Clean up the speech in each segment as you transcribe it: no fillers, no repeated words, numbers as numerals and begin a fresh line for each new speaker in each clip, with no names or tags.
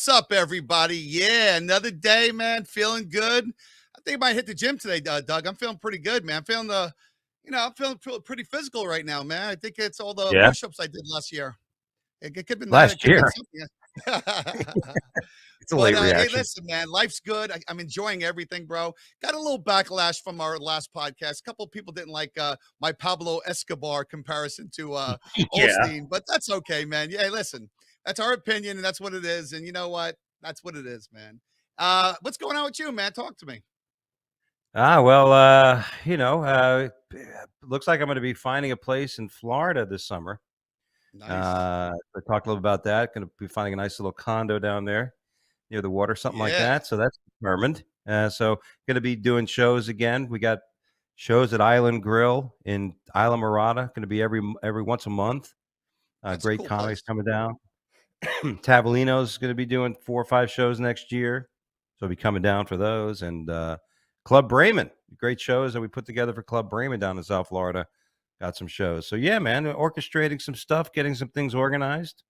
What's up, everybody? Yeah, another day, man. Feeling good. I think I might hit the gym today, Doug. I'm feeling pretty good, man. I'm feeling I'm feeling pretty physical right now, man. I think it's all the
Yeah,
push-ups I did last year. It could have been that. It
last
could have been
year.
something.
It's a
But
late
hey,
reaction.
listen, man, life's good. I'm enjoying everything, bro. Got a little backlash from our last podcast. A couple of people didn't like my Pablo Escobar comparison to
Yeah.
Olstein, but that's okay, man. Yeah, listen, that's our opinion, and that's what it is. And you know what? That's what it is, man. What's going on with you, man? Talk to me.
Well, looks like I'm going to be finding a place in Florida this summer.
Nice.
I talked a little about that. Going to be finding a nice little condo down there near the water, something like
Yeah,
that. So that's determined. So going to be doing shows again. We got shows at Island Grill in Isla Morada. Going to be every once a month.
that's a
Great
cool
comics
place.
coming down. Tavolino's going to be doing 4 or 5 shows next year, so I'll be coming down for those. And Club Bremen, great shows that we put together for Club Bremen down in South Florida. Got some shows. So yeah, man, orchestrating some stuff, getting some things organized.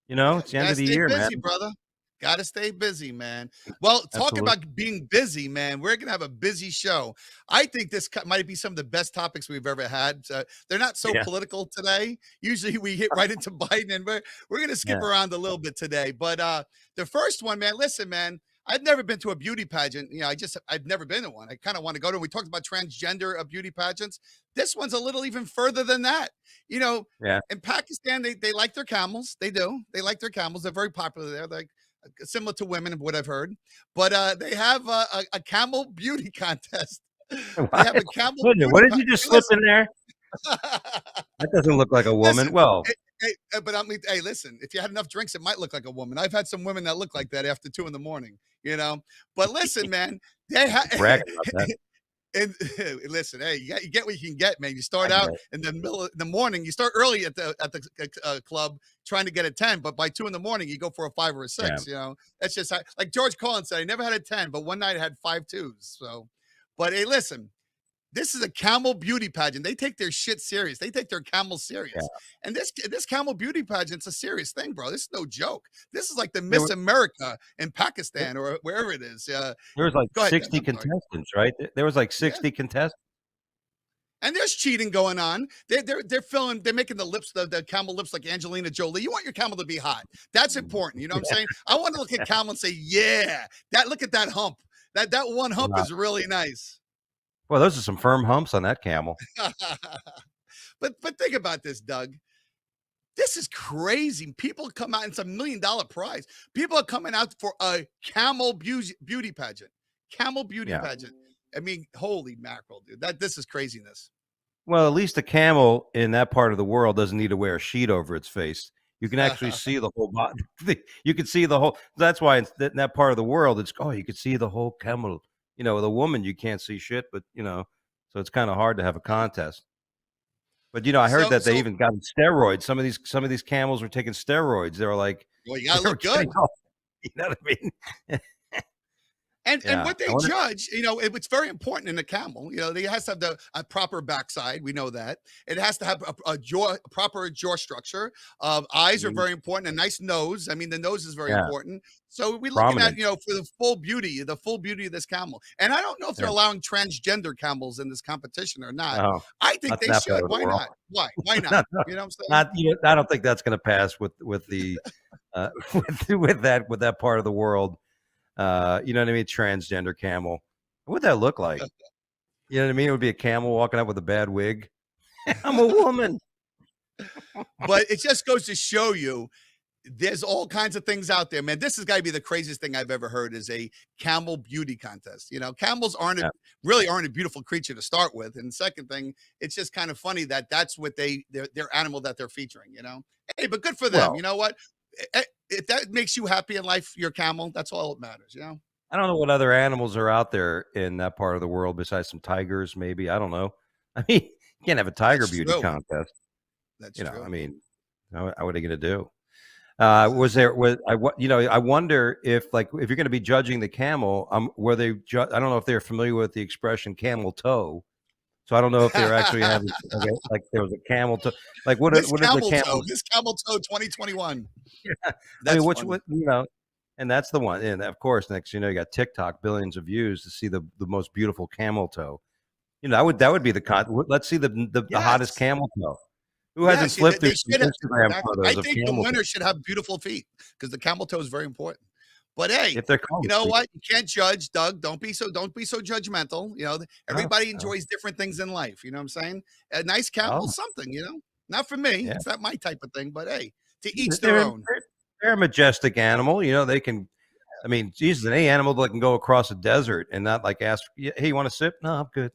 Yeah,
It's
we
the end
gotta
of the
stay
year, man.
busy, brother. Gotta stay busy, man. Well, talk
Absolutely.
about being busy, man. We're gonna have a busy show. I think this might be some of the best topics we've ever had. They're not so
Yeah,
political today. Usually, we hit right into Biden, and we're gonna skip
yeah.
around a little bit today. But the first one, man. Listen, man. I've never been to a beauty pageant. I've never been to one. I kind of want to go to. We talked about transgender beauty pageants. This one's a little even further than that. You know,
Yeah.
in Pakistan, they like their camels. They do. They like their camels. They're very popular there. Like similar to women, of what I've heard. But they have a camel beauty contest. They have a camel
What
beauty.
what did you just slip
Listen,
in there? That doesn't look like a woman.
listen.
Well,
But I mean, hey, listen. If you had enough drinks, it might look like a woman. I've had some women that look like that after 2 in the morning. But listen, man. They
bragging about that.
And listen, hey, you get what you can get, man. You start
I
out
get
in the middle of the morning. You start early at the club trying to get a 10, but by 2 in the morning, you go for a 5 or a
Yeah.
6. That's just like George Collins said. I never had a 10, but one night I had 5 twos. So, but hey, listen, this is a camel beauty pageant. They take their shit serious. They take their camels
Yeah.
serious. And this camel beauty pageant's a serious thing, bro. This is no joke. This is like the
There
Miss
were
America in Pakistan or wherever it is.
there was like
Go ahead, Dan.
60
I'm sorry.
contestants, right? There was like
Yeah.
60 contestants.
And there's cheating going on. They're filling, they're making the camel lips like Angelina Jolie. You want your camel to be hot. That's important. You know what I'm saying? I want to look at camel and say, yeah, look at that hump. That one hump is really nice.
Well, those are some firm humps on that camel.
But think about this, Doug. This is crazy. People come out, and it's $1 million prize. People are coming out for a camel beauty pageant. Camel beauty
Yeah.
pageant. I mean, holy mackerel, dude. This is craziness.
Well, at least a camel in that part of the world doesn't need to wear a sheet over its face. You can actually see the whole body. You can see the whole. That's why in that part of the world, you can see the whole camel. With a woman, you can't see shit, but so it's kind of hard to have a contest. But I heard that they even got steroids. Some of these camels were taking steroids. They were like,
well, you gotta
they were
look good.
getting all- you know what I mean?
And
Yeah.
what they judge, it's very important in a camel. It has to have a proper backside. We know that. It has to have a proper jaw structure. Eyes are very important. A nice nose. I mean, the nose is very important. So we're looking at,
Prominent.
for the full beauty of this camel. And I don't know if they're
Yeah.
allowing transgender camels in this competition or not.
Oh,
I think
not
they
that part
should.
of the
Why
world.
not? Why? Why not?
Not,
You know what I'm saying?
I don't think that's going to pass with the with that part of the world. You know what I mean? Transgender camel. What would that look like? You know what I mean? It would be a camel walking out with a bad wig. I'm a woman.
But it just goes to show you there's all kinds of things out there, man. This has got to be the craziest thing I've ever heard is a camel beauty contest. Camels really aren't a beautiful creature to start with. And second thing, it's just kind of funny that that's what their animal that they're featuring, Hey, but good for them.
Well,
You know what? If that makes you happy in life, your camel, that's all that matters,
I don't know what other animals are out there in that part of the world besides some tigers, maybe. I don't know. I mean, you can't have a tiger
That's
beauty
true.
contest.
That's true.
I mean, what are you going to do? I wonder if you're going to be judging the camel, I don't know if they're familiar with the expression camel toe. So I don't know if they're actually having like there was a camel toe. Like what is the camel?
This camel toe 2021.
Yeah.
That's
I mean,
funny.
And that's the one. And of course, next you know, you got TikTok, billions of views to see the most beautiful camel toe. You know, that would be the let's see the hottest
Yes.
camel toe. Who hasn't
Yes,
flipped through
they
some
should have.
Instagram
Exactly. I
photos of
think the
camel toe
winner should have beautiful feet because the camel toe is very important. But hey,
if they're
you
cold
know
feet?
what? You can't judge, Doug. Don't be so judgmental.
No,
Everybody
no.
enjoys different things in life. You know what I'm saying? A nice camel
Oh,
is something. Not for me.
yeah.
It's not my type of thing. But hey, to each their
They're
own.
they're a majestic animal. You know, they can. I mean, Jesus, any animal that can go across a desert and not like ask, "Hey, you want a sip?" No, I'm good.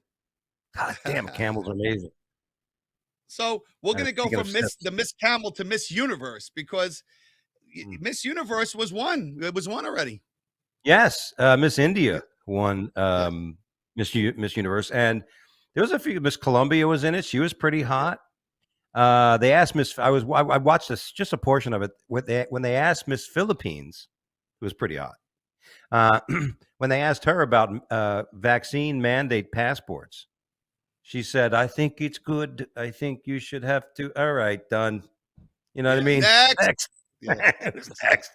God damn, camels are amazing.
So we're gonna go
Speaking of
from
sips,
Miss Camel to Miss Universe because
mm.
Miss Universe was won. It was won already.
Yes, Miss India
Yeah.
won
Yeah.
Miss Universe, and there was a few. Miss Columbia was in it. She was pretty
Yeah.
hot. They asked I watched this just a portion of it when they asked Miss Philippines, who was pretty hot. Uh, when they asked her about vaccine mandate passports, she said, "I think it's good. I think you should have to." All right, done. You know what I
Yeah.
mean?
Next.
Next.
Yeah.
Who's next?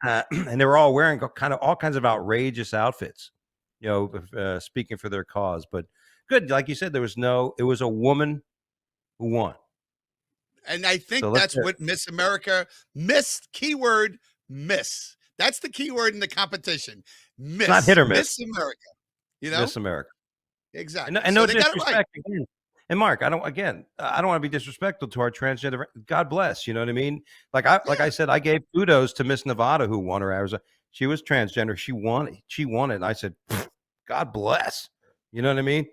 And they were all wearing kind of all kinds of outrageous outfits, you know, speaking for their cause. But good, like you said, it was a woman who won.
And I
So
think
let's
that's what Miss America, Miss, keyword, Miss. That's the keyword in the competition.
it's not hit or miss,
Miss America, you know?
Miss America.
Exactly.
And
So
no
they got it right.
disrespect again. And Mark, I don't want to be disrespectful to our transgender. God bless. You know what I mean? Like I
Yeah.
said, I gave kudos to Miss Nevada who won her. She was transgender. She won it. She won it. And I said, God bless. You know what I mean?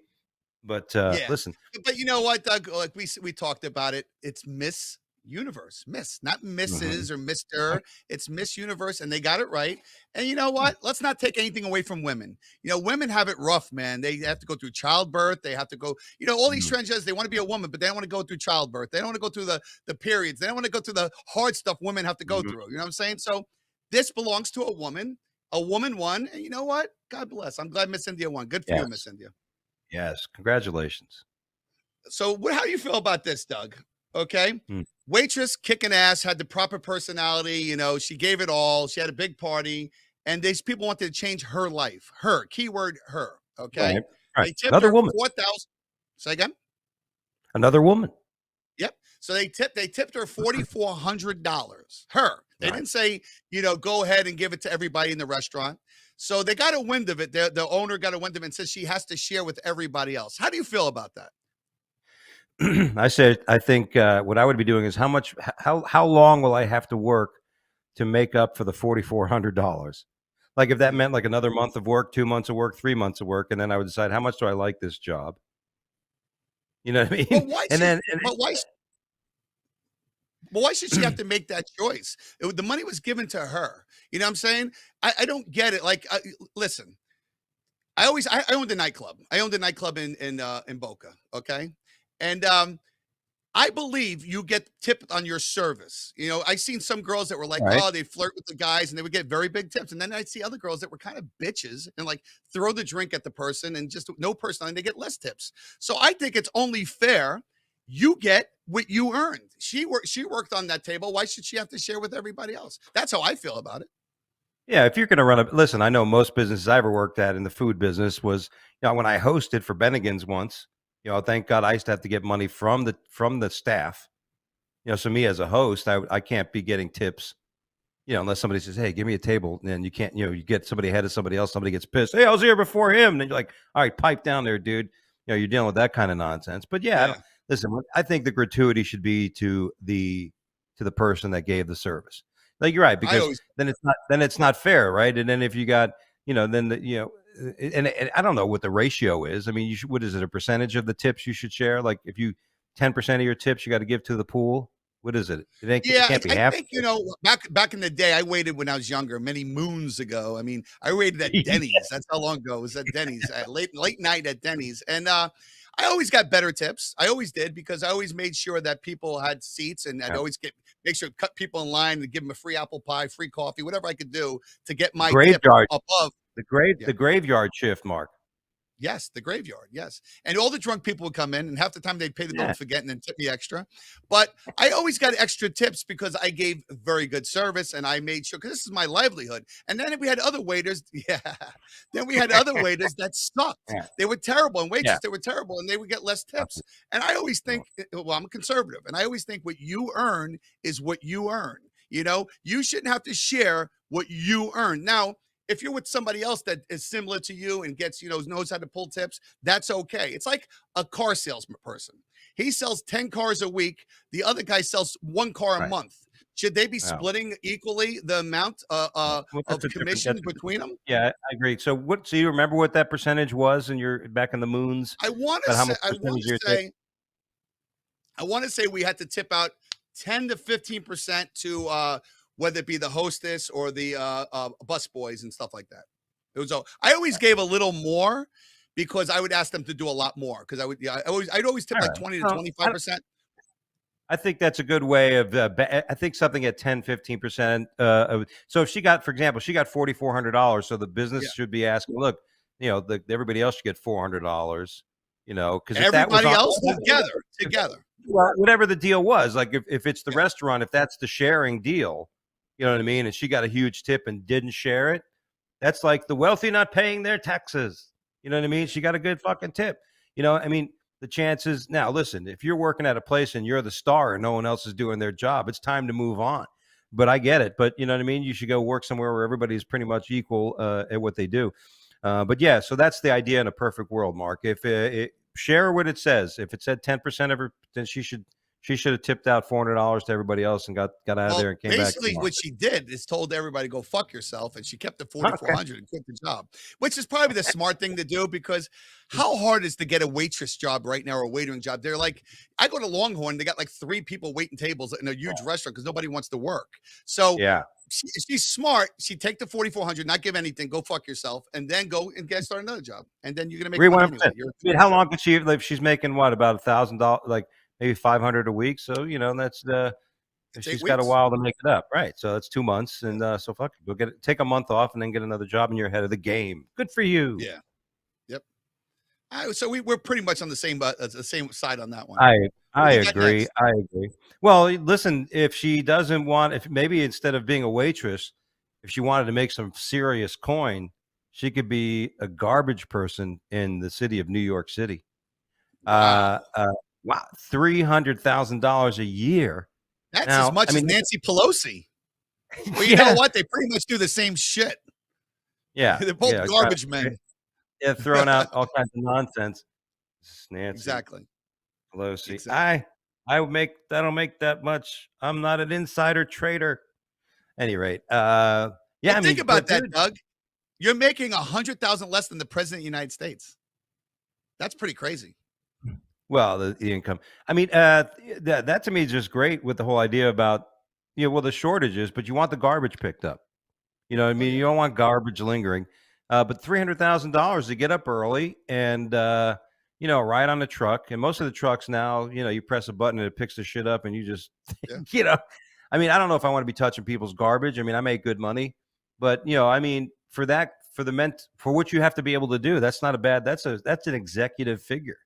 But
Yeah.
listen,
But you know what, Doug? Like we talked about it. It's Miss Universe, Miss, not
mhm.
Mrs. or
Right,
Mister. It's Miss Universe, and they got it right. And you know
right.
what? Let's not take anything away from women. Women have it rough, man. They have to go through childbirth. They have to go. All these
Mhm,
transgenders. They want to be a woman, but they don't want to go through childbirth. They don't want to go through the periods. They don't want to go through the hard stuff women have to go
mhm.
through. You know what I'm saying? So this belongs to a woman. A woman won, and you know what? God bless. I'm glad Miss India won. Good for you, Miss
Yes,
India.
yes. Congratulations.
So how do you feel about this, Doug? Okay.
Mm,
Waitress kicking ass, had the proper personality, she gave it all. She had a big party, and these people wanted to change her life. Her, keyword her. Okay.
right, right.
They tipped
Another
her
woman.
4,000. Say again.
Another woman.
Yep. So they tipped her $4,400. Her. They
Right.
didn't say, go ahead and give it to everybody in the restaurant. So they got a wind of it. The owner got a wind of it and says she has to share with everybody else. How do you feel about that?
I think what I would be doing is how long will I have to work to make up for the $4,400? Like if that
Yeah.
meant like another month of work, 2 months of work, 3 months of work, and then I would decide how much do I like this job. You know what I
But
mean?
why
And
should
then
but why should she have to make that choice? The money was given to her. You know what I'm saying? I don't get it. Like, listen, I owned a nightclub. I owned a nightclub in Boca. Okay, and I believe you get tipped on your service. I seen some girls that were like,
right.
oh, they flirt with the guys and they would get very big tips. And then I'd see other girls that were kind of bitches and like throw the drink at the person and just no personality, and they get less tips. So I think it's only fair you get what you earned. She worked on that table. Why should she have to share with everybody else? That's how I feel about it.
Yeah, if you're going to listen, I know most businesses I ever worked at in the food business was, when I hosted for Bennigan's once, thank God I used to have to get money from the staff. So me as a host, I can't be getting tips, unless somebody says, "Hey, give me a table," and you can't, you get somebody ahead of somebody else, somebody gets pissed. Hey, I was here before him, and then you're like, "All right, pipe down there, dude." You're dealing with that kind of nonsense. But yeah, I don't
Yeah,
listen. I think the gratuity should be to the person that gave the service. Like you're right,
I
because
always.
then it's not fair, right? And then if you got, then and I don't know what the ratio is. I mean, what is it? A percentage of the tips you should share? Like if you 10% of your tips you got to give to the pool. What is it? It
Yeah,
can't be
I
half.
think, back in the day, I waited when I was younger, many moons ago. I mean, I waited at Denny's. That's how long ago it was at Denny's, at late night at Denny's. And I always got better tips. I always did because I always made sure that people had seats, and I'd
Yeah.
always make sure to cut people in line and give them a free apple pie, free coffee, whatever I could do to get my tip
Graveyard,
above.
the
Yeah.
graveyard shift, Mark.
Yes, the graveyard. Yes. And all the drunk people would come in, and half the time they'd pay the bill
Yeah.
and forget and then tip me extra. But I always got extra tips because I gave very good service and I made sure, because this is my livelihood. And then we had other waiters. Yeah. Then we had other waiters that sucked.
Yeah.
They were terrible. And
Yeah.
waitresses, they were terrible and they would get less tips. And I always think, well, I'm a conservative and I always think what you earn is what you earn. You know, you shouldn't have to share what you earn. Now, if you're with somebody else that is similar to you and gets, knows how to pull tips, that's okay. It's like a car salesman person. He sells 10 cars a week. The other guy sells 1 car a
Right.
month. Should they be
Wow.
splitting equally the amount
Well,
of
that's a different
commission
that's a
between them?
Yeah, I agree. So you remember what that percentage was in your back in the moons?
I want to
About how
say,
much percentage of your tip?
I want to say we had to tip out 10 to 15% to whether it be the hostess or the bus boys and stuff like that. It was I always gave a little more because I would ask them to do a lot more because I'd always tip
All
like
right.
20 to
Well,
25%.
I think that's a good way of, I think something at 10, 15%. So if she got, for example, she got $4,400. So the business
Yeah.
should be asking, look, everybody else should get $400, because if that was
Everybody
on,
else together.
well, whatever the deal was, like if it's the restaurant, if that's the sharing deal, you know what I mean? And she got a huge tip and didn't share it. That's like the wealthy not paying their taxes. You know what I mean? She got a good fucking tip. I mean, the chances now, listen, if you're working at a place and you're the star and no one else is doing their job, it's time to move on. But I get it. But you know what I mean? You should go work somewhere where everybody's pretty much equal at what they do. But yeah, so that's the idea in a perfect world, Mark. If share what it says. If it said 10% of her, then she should have tipped out $400 to everybody else and got out of there and came back.
Basically, what she did is told everybody go fuck yourself, and she kept the 4,400 and quit the job, which is probably the smart thing to do because how hard is to get a waitress job right now or a waitering job? They're like, I go to Longhorn, they got like 3 people waiting tables in a huge restaurant because nobody wants to work. So
yeah,
she's smart. She take the 4,400, not give anything, go fuck yourself, and then go and start another job, and then you're gonna make money anyway.
I mean, how long could she live? She's making what, about $1,000, like maybe 500 a week. So that's the. She's got a while to make it up, right? So that's 2 months, and so fuck it. Go take a month off, and then get another job, and you're ahead of the game. Good for you.
Yeah. Yep. So we're pretty much on the same side on that one.
I agree. I agree. Well, listen, if she doesn't want, if maybe instead of being a waitress, if she wanted to make some serious coin, she could be a garbage person in the city of New York City. Wow, $300,000 a year.
That's as much as Nancy Pelosi. Well, you know what? They pretty much do the same shit.
Yeah,
they're both garbage men.
Yeah, throwing out all kinds of nonsense. Nancy
Exactly.
Pelosi. Exactly. I don't make that much. I'm not an insider trader. At any rate,
think about that, Doug. You're making $100,000 less than the president of the United States. That's pretty crazy.
Well, the income. I mean, that to me is just great with the whole idea about, the shortages, but you want the garbage picked up. You know what I mean? You don't want garbage lingering. But $300,000 to get up early and, ride on the truck. And most of the trucks now, you press a button and it picks the shit up and you just, I mean, I don't know if I want to be touching people's garbage. I mean, I make good money, but I mean, for what you have to be able to do, that's not a bad, that's an executive figure.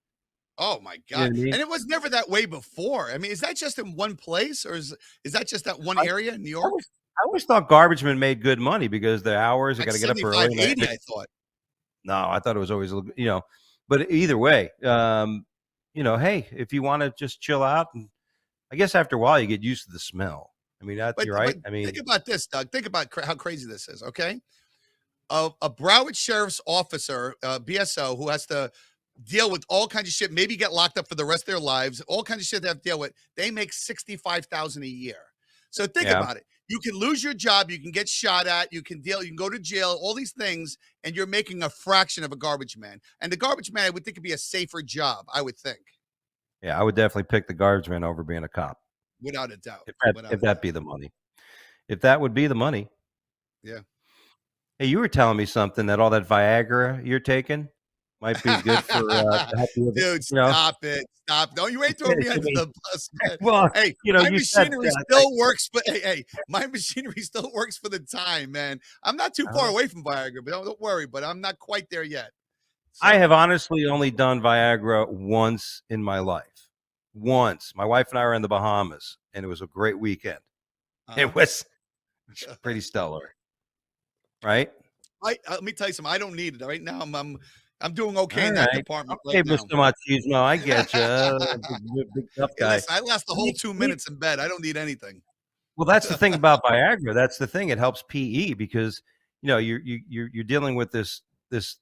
Oh my God. And it was never that way before. I mean, is that just in one place or is that just that one area in New York?
I always thought garbage men made good money because the hours, they got to get up early.
80, I thought.
No, I thought it was always, but either way, hey, if you want to just chill out, and I guess after a while you get used to the smell. I mean, you're right. I mean,
think about this, Doug. Think about how crazy this is. Okay. A Broward sheriff's officer, BSO, who has to deal with all kinds of shit, maybe get locked up for the rest of their lives, all kinds of shit they have to deal with. They make $65,000 a year. So think about it. You can lose your job, you can get shot at, you can go to jail, all these things, and you're making a fraction of a garbage man. And the garbage man, I would think, would be a safer job, I would think.
Yeah, I would definitely pick the garbage man over being a cop.
Without a doubt.
If that be the money. If that would be the money.
Yeah.
Hey, you were telling me something that all that Viagra you're taking might be good for
dude, stop it. Stop. Don't you ain't throwing me under the bus, man.
Well,
hey, my machinery still works, but hey, my machinery still works for the time, man. I'm not too far away from Viagra, but don't worry, but I'm not quite there yet.
I
So,
have honestly only done Viagra once in my life. Once. My wife and I were in the Bahamas, and it was a great weekend.
uh-huh.
It was pretty stellar, right?
Let me tell you something. I don't need it right now. I'm doing okay
All
in that
right.
department right
Okay,
now.
Mr. Machismo, I get you. Big tough
Hey,
guy.
listen, I last the whole 2
We
minutes in bed. I don't need anything.
Well, that's the thing about Viagra. That's the thing. It helps PE because you're dealing with this this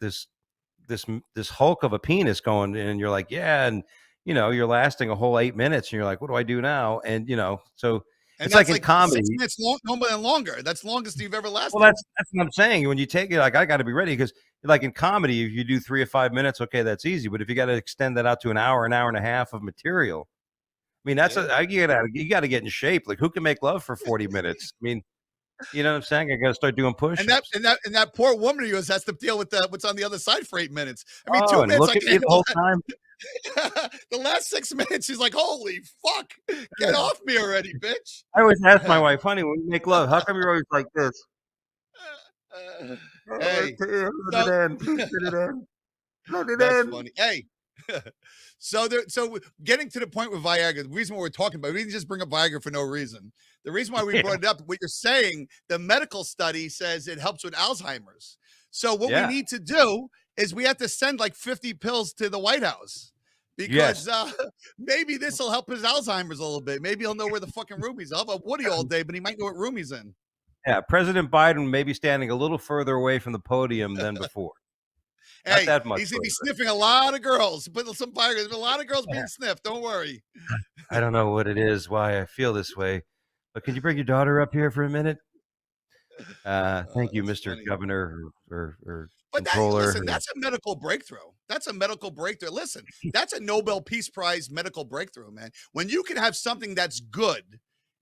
this hulk of a penis going, and you're like, yeah, and you're lasting a whole 8 minutes, and you're like, what do I do now? And so
And
it's like
that's
in
like 6
comedy.
minutes long, no more than longer. That's the longest you've ever
Well,
lasted.
that's what I'm saying. When you take it, like I got to be ready because, like in comedy, if you do 3 or 5 minutes, okay, that's easy. But if you got to extend that out to an hour and a half of material, I mean,
Yeah.
you got to get in shape. Like, who can make love for 40 minutes? I mean, you know what I'm saying? I got to start doing
And that
push-ups.
and that and that poor woman of yours has to deal with what's on the other side for 8 minutes. I mean,
Oh,
2
and
minutes I
look at
can
me the
handle
whole time.
that. The last 6 minutes, she's like, "Holy fuck, get off me already, bitch."
I always ask my wife, honey, when we make love, how come you're always like this?
Hey,
Let it
so
in. Please let it in. Let it
that's
in.
funny. Hey, so getting to the point with Viagra, the reason why we're talking about it, we didn't just bring up Viagra for no reason. The reason why we
Yeah.
brought it up, what you're saying, the medical study says it helps with Alzheimer's. So what we
Yeah.
need to do is we have to send like 50 pills to the White House because
Yes.
maybe this will help his Alzheimer's a little bit. Maybe he'll know where the fucking room he's. I'll have a Woody all day, but he might know what room he's in.
Yeah. President Biden may be standing a little further away from the podium than before. Not
Hey,
that much
he's gonna be
further.
sniffing a lot of girls. Put some Viagra. There's a lot of girls being sniffed. Don't worry.
I don't know what it is, why I feel this way, but can you bring your daughter up here for a minute? Thank you,
That's
Mr.
funny.
Governor or
But that
Controller.
listen, that's a medical breakthrough. That's a medical breakthrough. Listen, that's a Nobel Peace Prize medical breakthrough, man. When you can have something that's good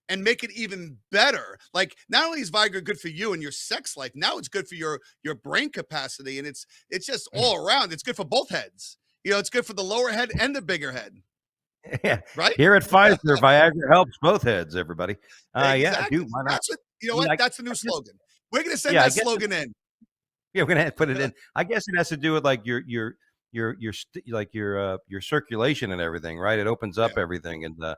and make it even better. Like not only is Viagra good for you and your sex life, now it's good for your brain capacity, and it's just all around. It's good for both heads. It's good for the lower head and the bigger head,
Yeah.
right?
Here at Pfizer, Viagra helps both heads, everybody. Yeah,
Exactly.
dude, why not?
That's what you know.
I mean,
What
I
that's the new
guess
slogan. We're gonna send
yeah, I
that
guess
slogan in.
yeah, we're gonna put it in. I guess it has to do with like your circulation and everything, right? It opens
Yeah.
up everything, and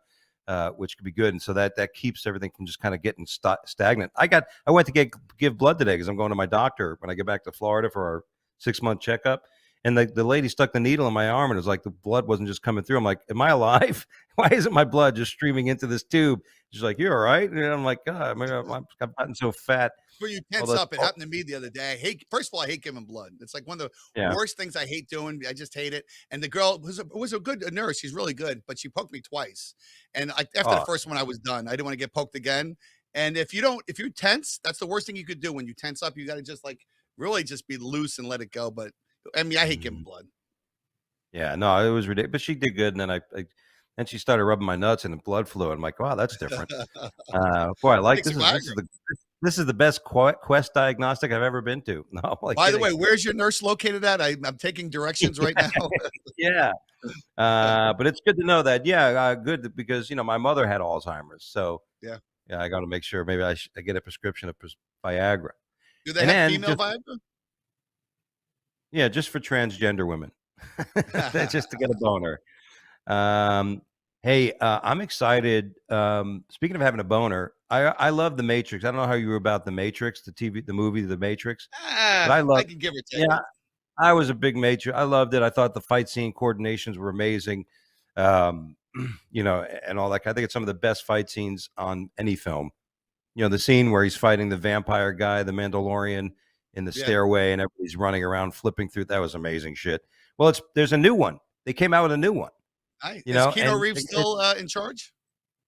which could be good, and so that keeps everything from just kind of getting stagnant. I went to give blood today because I'm going to my doctor when I get back to Florida for our 6 month checkup, and the lady stuck the needle in my arm, and it was like the blood wasn't just coming through. I'm like, am I alive? Why isn't my blood just streaming into this tube? She's like, you're all right, and I'm like, God, I've gotten so fat.
For you
All
tense
this,
up. It happened to me the other day. First of all, I hate giving blood. It's like one of the
yeah.
worst things I hate doing. I just hate it. And the girl was a good nurse. She's really good, but she poked me twice. And after the
Oh,
first one, I was done. I didn't want to get poked again. And if you're tense, that's the worst thing you could do. When you tense up, you got to just like really just be loose and let it go. But I mean, I hate giving
mhm.
blood.
Yeah, no, it was ridiculous, but she did good, and then then she started rubbing my nuts, and the blood flew. I'm like, wow, that's different. Boy, I like
Takes
this.
some Viagra.
This is the best Quest diagnostic I've ever been to. No, I'm like
By the
kidding.
way, where's your nurse located at? I'm taking directions right now.
Yeah, but it's good to know that. Yeah, good because my mother had Alzheimer's, so
Yeah.
yeah, I got to make sure maybe I get a prescription of Viagra,
Do they
and
have
then
female Viagra?
just for transgender women, just to get a boner. Um, hey, I'm excited. Speaking of having a boner, I love The Matrix. I don't know how you were about The Matrix, the movie, The Matrix, but
I can give or take
yeah,
it.
I was a big Matrix. I loved it. I thought the fight scene coordinations were amazing. Um, and all that. I think it's some of the best fight scenes on any film. The scene where he's fighting the vampire guy, the Mandalorian, in the
Yeah.
stairway, and everybody's running around flipping through. That was amazing shit. Well, there's a new one. They came out with a new one.
Is Keanu
And
Reeves still in charge?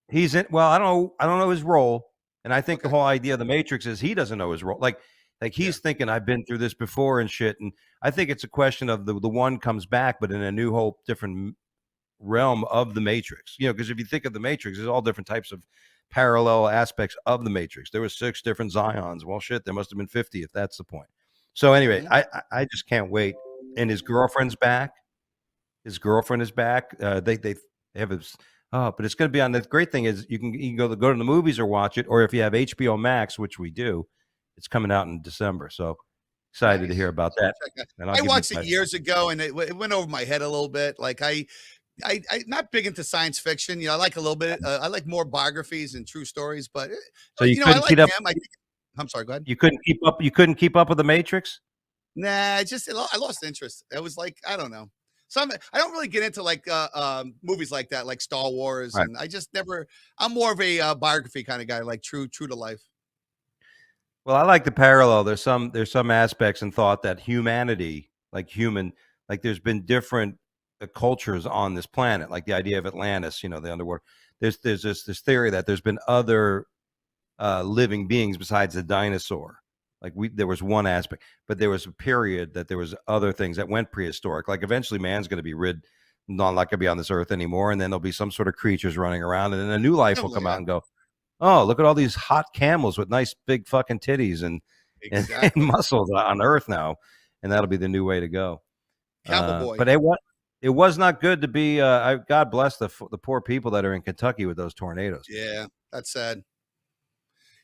he's in. Well, I don't know his role, and I think the
Okay.
whole idea of the Matrix is he doesn't know his role. Like
Yeah.
he's thinking I've been through this before and shit. And I think it's a question of the one comes back, but in a new whole different realm of the Matrix. Because if you think of the Matrix, there's all different types of parallel aspects of the Matrix. There were 6 different Zions. Well, shit, there must have been 50 if that's the point. So anyway,
Mhm.
I just can't wait. And his girlfriend's back. His girlfriend is back. They have a, but it's going to be on. The great thing is you can go to the movies or watch it, or if you have HBO Max, which we do, it's coming out in December. So excited to hear
Nice.
about
I'll
that,
check that.
and I'll
I
give you
watched it
my
years ago, and it went over my head a little bit. Like I not big into science fiction. You know, I like a little bit. I like more biographies and true stories. But
so you
you know, I
couldn't
like
keep up
him. I think. I'm sorry. Go ahead.
you couldn't keep up with the Matrix?
Nah, I lost interest. It was like I don't know. Some I don't really get into like movies like that, like Star Wars,
Right.
and I just never. I'm more of a biography kind of guy, like true to life.
Well, I like the parallel. There's some aspects in thought that humanity, like there's been different cultures on this planet, like the idea of Atlantis, the underworld. There's this theory that there's been other living beings besides the dinosaur. Like there was one aspect, but there was a period that there was other things that went prehistoric. Like eventually, man's going to be not like to be on this earth anymore, and then there'll be some sort of creatures running around, and then a new life will
Something like
come out
that.
and go, oh, look at all these hot camels with nice big fucking titties and
Exactly.
muscles on Earth now, and that'll be the new way to go.
Camel Boy.
But it was not good to be. God bless the poor people that are in Kentucky with those tornadoes.
Yeah, that's sad.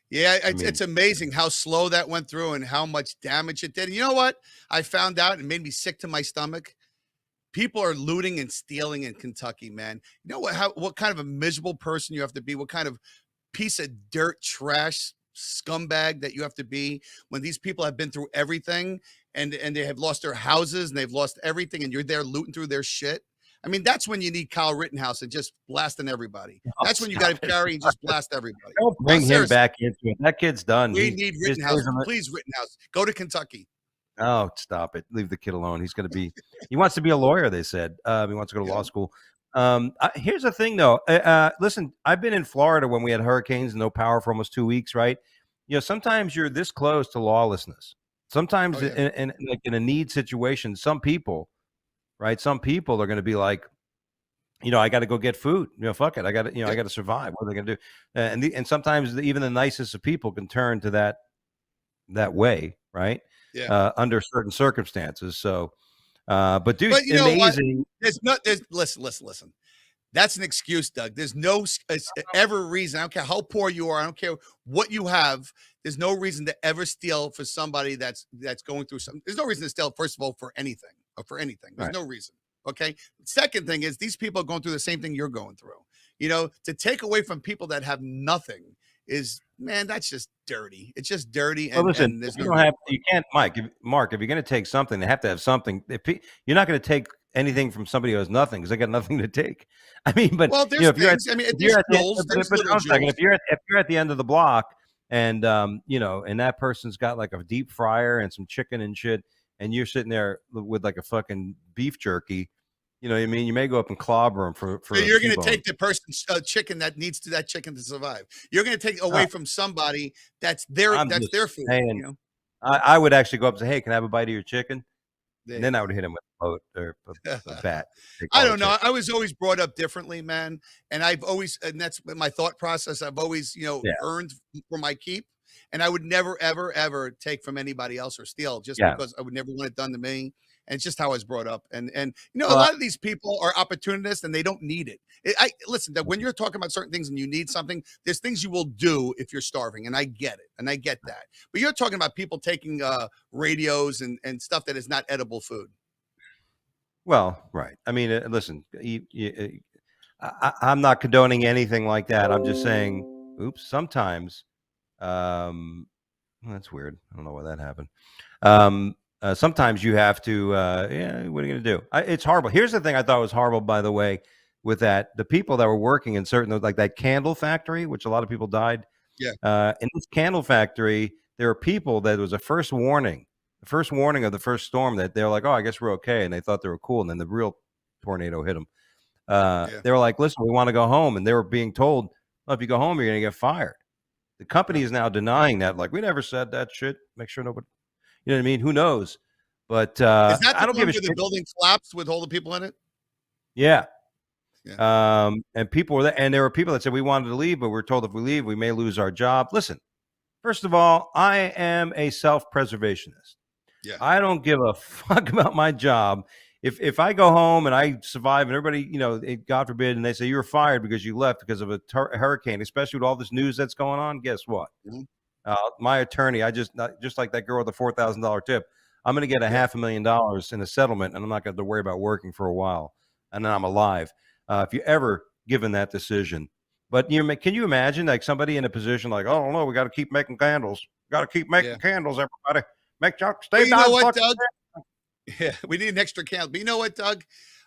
Yeah,
I
it's
mean,
amazing how slow that went through and how much damage it did. And you know what? I found out and made me sick to my stomach. People are looting and stealing in Kentucky, man. You know what kind of a miserable person you have to be, what kind of piece of dirt trash scumbag that you have to be when these people have been through everything and they have lost their houses and they've lost everything and you're there looting through their shit. I mean, that's when you need Kyle Rittenhouse and just blasting everybody.
oh,
That's when you got
stop
to
it!
carry and just blast everybody.
Don't
No,
bring him
seriously.
back into it. That kid's done.
We need
His
Rittenhouse.
days are.
Please, Rittenhouse, go to Kentucky.
Oh, stop it! Leave the kid alone. He's going to be. He wants to be a lawyer. They said he wants to go to
Yeah.
law school. Here's the thing, though. Listen, I've been in Florida when we had hurricanes, no power for almost 2 weeks. Right? Sometimes you're this close to lawlessness. Sometimes,
Oh, yeah.
like in a need situation, some people, right? Some people are going to be like, I got to go get food. Fuck it. I got to, I
Yeah.
got to survive. What are they going to do? And sometimes even the nicest of people can turn to that way, right?
Yeah.
Under certain circumstances. So, but dude,
But you know what?
amazing.
Listen. That's an excuse, Doug. There's no ever reason. I don't care how poor you are. I don't care what you have. There's no reason to ever steal for somebody that's going through something. There's no reason to steal, first of all, for anything or for anything. There's
Right.
no reason. Okay. Second thing is these people are going through the same thing you're going through. To take away from people that have nothing is, man, that's just dirty. It's just dirty.
Well, listen,
And there's
you
no
don't
reason
have,
for it.
you can't, Mark, if you're going to take something, they have to have something. You're not going to take anything from somebody who has nothing because they got nothing to take. I mean, but
Well, there's
if you're at,
things. I mean,
if
there's
you're at the,
jewels. There's
but
little
one second,
jewels.
if you're at the end of the block and and that person's got like a deep fryer and some chicken and shit, and you're sitting there with like a fucking beef jerky, you know what I mean? You may go up and clobber them for
So
a
you're going to
T-bone.
take the person's chicken that needs that chicken to survive. You're going to take away from somebody that's their
I'm
that's
just
their food.
saying, I would actually go up and say, hey, can I have a bite of your chicken?
There
And
you
then I
go.
would hit him with a boat or a bat. Take
I
all the
don't know.
chicken.
I was always brought up differently, man. And and that's my thought process. I've always,
Yeah.
earned for my keep. And I would never, ever, ever take from anybody else or steal just
Yeah.
because I would never want it done to me. And it's just how I was brought up. And a
Well,
lot of these people are opportunists and they don't need it. Listen, that when you're talking about certain things and you need something, there's things you will do if you're starving. And I get it. And I get that. But you're talking about people taking radios and stuff that is not edible food.
well, right. I mean, listen, I'm not condoning anything like that. I'm just saying, oops, sometimes, that's weird. I don't know why that happened. Sometimes you have to, yeah, what are you going to do? It's horrible. Here's the thing I thought was horrible, by the way, with that, the people that were working in certain, like that candle factory, which a lot of people died.
Yeah.
In this candle factory, there are people that was the first warning of the first storm that they're like, oh, I guess we're okay. And they thought they were cool. And then the real tornado hit them.
Yeah.
They were like, listen, we want to go home. And they were being told, well, if you go home, you're going to get fired. The company is now denying that. Like, we never said that shit. Make sure nobody, you know what I mean? Who knows? But
Is that
I
the
don't give
one
a
where the
shit.
building collapsed with all the people in it?
Yeah.
Yeah.
And people were there, and there were people that said we wanted to leave, but we're told if we leave, we may lose our job. Listen, first of all, I am a self-preservationist.
Yeah.
I don't give a fuck about my job. If I go home and I survive, and everybody, God forbid, and they say you were fired because you left because of a hurricane, especially with all this news that's going on, guess what?
Mhm.
My attorney, just like that girl with the $4,000 tip, I'm going to get a
Yeah.
$500,000 in a settlement, and I'm not going to have to worry about working for a while, and then I'm alive. If you ever given that decision, but can you imagine like somebody in a position like, oh no, we got to keep making candles, got to keep making
Yeah.
candles, everybody, make
Well,
stay
you know
down,
what,
fucking.
Doug? Yeah, we need an extra count. But you know what, Doug?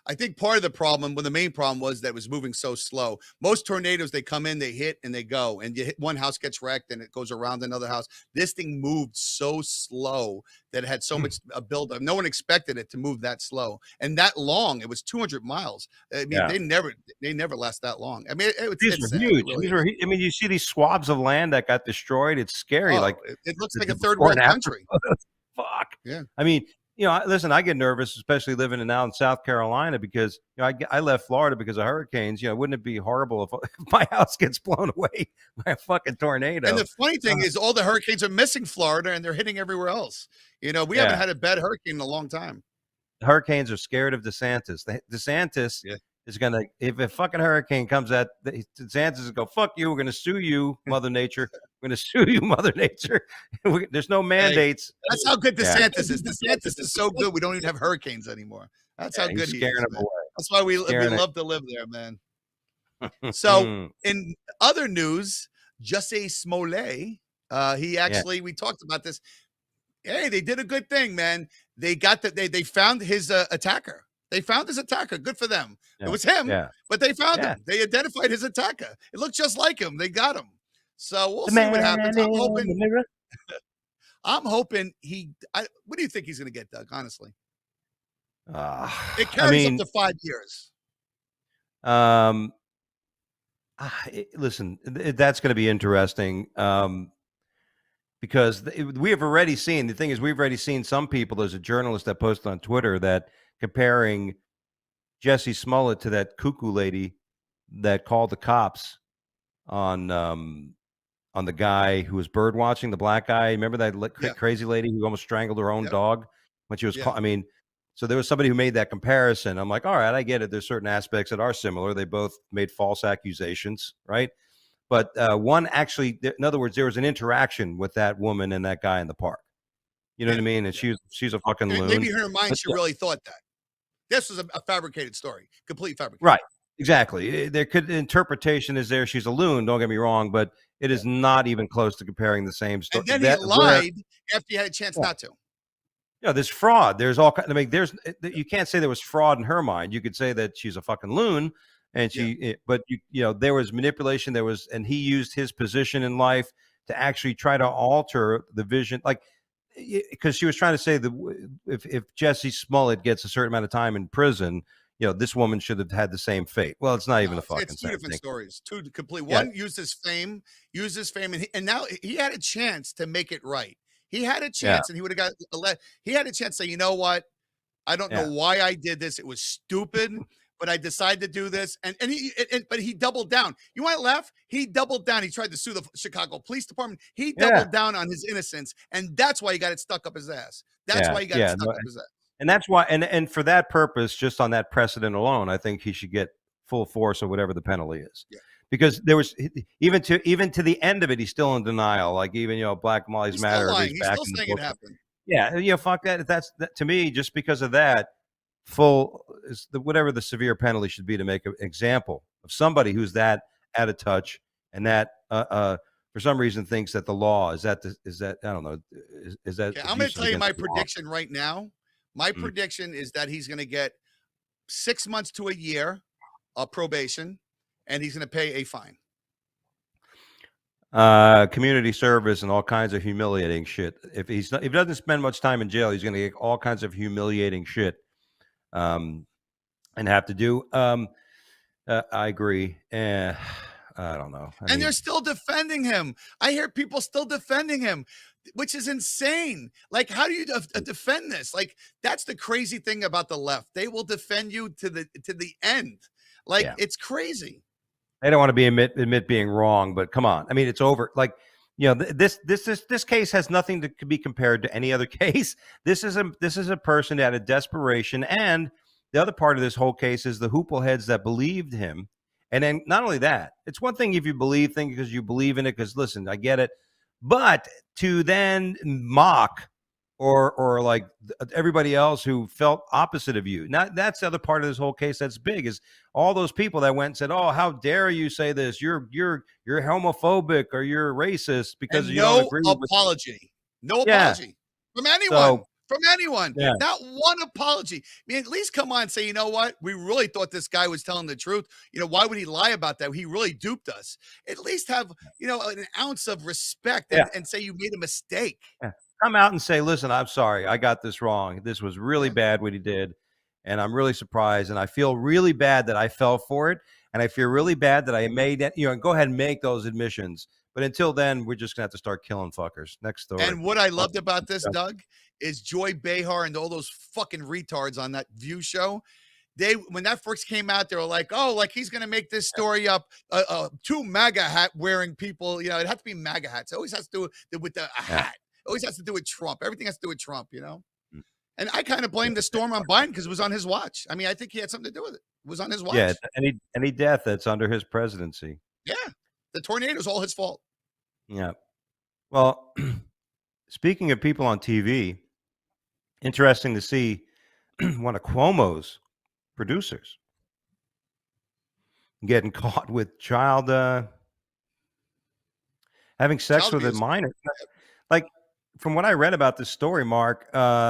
I think part of the problem, well, the main problem was that it was moving so slow. Most tornadoes, they come in, they hit, and they go. And you hit one house gets wrecked, and it goes around another house. This thing moved so slow that it had so much a buildup. No one expected it to move that slow and that long. It was 200 miles. I mean,
Yeah.
they never last that long. I mean,
These
it's
are
sad. It
huge.
really
These are,
is.
I mean, you see these swabs of land that got destroyed. It's scary.
Oh,
Like
it looks like
the
a third
before and
world
after.
country.
Fuck.
Yeah.
I mean, listen, I get nervous, especially living now in South Carolina, because I left Florida because of hurricanes. Wouldn't it be horrible if, if my house gets blown away by a fucking
And
tornado?
the funny thing is all the hurricanes are missing Florida and they're hitting everywhere else. We haven't
Yeah,
had a bad hurricane in a long time.
hurricanes are scared of DeSantis. DeSantis
Yeah.
is gonna, if a fucking hurricane comes at DeSantis, is go fuck you. We're gonna sue you, Mother Nature. We're gonna sue you, Mother Nature. There's no
Hey,
mandates.
that's how good
Yeah,
DeSantis is. DeSantis is so good, we don't even have hurricanes anymore. That's how
yeah, he's
good he
scaring
is,
them
man.
away.
That's why we
Scaring
love to live there, man. So,
it.
in other news, Jussie Smollett, he
Yeah,
actually we talked about this. Hey, they did a good thing, man. They found his attacker. They found his attacker. Good for them. It
yeah,
was him,
yeah,
but they found
yeah.
him. They identified his attacker. It looked just like him. They got him. So we'll
The
see what
man
happens.
in the mirror.
I'm hoping what do you think he's going to get, Doug? Honestly, it
I
carries up
mean,
to 5 years.
um, listen, that's going to be interesting. Because we have already seen, the thing is, we've already seen some people. There's a journalist that posted on Twitter that comparing Jesse Smollett to that cuckoo lady that called the cops on the guy who was bird watching, the black guy. Remember that
Yeah,
crazy lady who almost strangled her own
yeah,
dog when she was
yeah.
I mean, so there was somebody who made that comparison. I'm like, all right, I get it. There's certain aspects that are similar. They both made false accusations, right? But one actually, in other words, there was an interaction with that woman and that guy in the park. You know what
Yeah,
I mean? And
yeah.
she's a fucking
Maybe
loon.
in her mind,
But
she really thought that this was a fabricated story, complete fabrication.
right, exactly. There could interpretation is there. She's a loon. Don't get me wrong, but it
Yeah.
is not even close to comparing the same story.
And then he
That where
lied after he had a chance not to.
there's fraud. There's all kind. I mean, you can't say there was fraud in her mind. You could say that she's a fucking loon, and
Yeah.
but there was manipulation. And he used his position in life to actually try to alter the vision, like because she was trying to say that if Jesse Smollett gets a certain amount of time in prison, this woman should have had the same fate. Well, it's not
No,
even a
it's
fucking
two
same
different
thing.
stories. Two complete.
Yeah,
One used his fame, and now he had a chance to make it right. He had a
yeah,
chance, and he would have got. He had a chance to say, you know what? I don't know
yeah,
why I did this. It was stupid, but I decided to do this. But he doubled down. You want to laugh? He doubled down. He tried to sue the Chicago Police Department. He
yeah,
doubled down on his innocence, and that's why he got it stuck up his ass. That's
yeah,
why he got it
yeah.
stuck up his ass.
And that's why, and for that purpose, just on that precedent alone, I think he should get full force of whatever the penalty is,
Yeah.
because there was even to the end of it, he's still in denial. Like even Black Lives
He's
Matter,
still lying.
everybody's
He's
back
still
in the
saying it
book.
happened.
Yeah, fuck that. That to me, just because of that, full is whatever the severe penalty should be to make an example of somebody who's that out of touch and that for some reason thinks that the law is that I don't know is that
Okay, I'm going to
abuses
tell you
against
my
the law.
prediction right now. My
Mm.
prediction is that he's going to get 6 months to a year of probation, and he's going to pay a fine.
Community service and all kinds of humiliating shit. If he doesn't spend much time in jail, he's going to get all kinds of humiliating shit, and have to do. I agree. I don't know.
And they're still defending him. I hear people still defending him, which is insane. Like, how do you defend this? Like, that's the crazy thing about the left. They will defend you to the end. Like,
yeah.
it's crazy.
I don't want to admit being wrong, but come on. I mean, it's over. Like, this case has nothing to be compared to any other case. This is a person out of desperation, and the other part of this whole case is the hoopleheads that believed him. And then not only that, it's one thing if you believe things because you believe in it. Because listen, I get it. But to then mock or like everybody else who felt opposite of you. Now that's the other part of this whole case that's big is all those people that went and said, "Oh, how dare you say this? You're homophobic or you're racist because
And
you don't
no
agree with."
apology. No
Yeah.
apology from anyone.
So
From anyone.
yeah,
Not one apology. I mean, at least come on and say, you know what? We really thought this guy was telling the truth. You know, why would he lie about that? He really duped us. At least have, an ounce of respect
yeah,
and say you made a mistake.
yeah. Come out and say, "Listen, I'm sorry. I got this wrong. This was really
Yeah.
bad what he did, and I'm really surprised, and I feel really bad that I fell for it, and I feel really bad that I made that." And go ahead and make those admissions. But until then, we're just gonna have to start killing fuckers. Next story.
And what I
Fuck.
loved about this, Doug, is Joy Behar and all those fucking retards on that View show. They when that first came out, they were like, "Oh, like he's gonna make this story up." Two MAGA hat wearing people, it had to be MAGA hats. It always has to do with a
Yeah.
hat. It always has to do with Trump. Everything has to do with Trump.
Mm.
And I kind of blame the storm on Biden because it was on his watch. I mean, I think he had something to do with it. It was on his
Yeah,
watch.
any death that's under his presidency.
Yeah, the tornado's all his fault.
Yeah. Well, speaking of people on TV, interesting to see one of Cuomo's producers getting caught with having sex
Child
with a
abuse,
minor. Like from what I read about this story, Mark,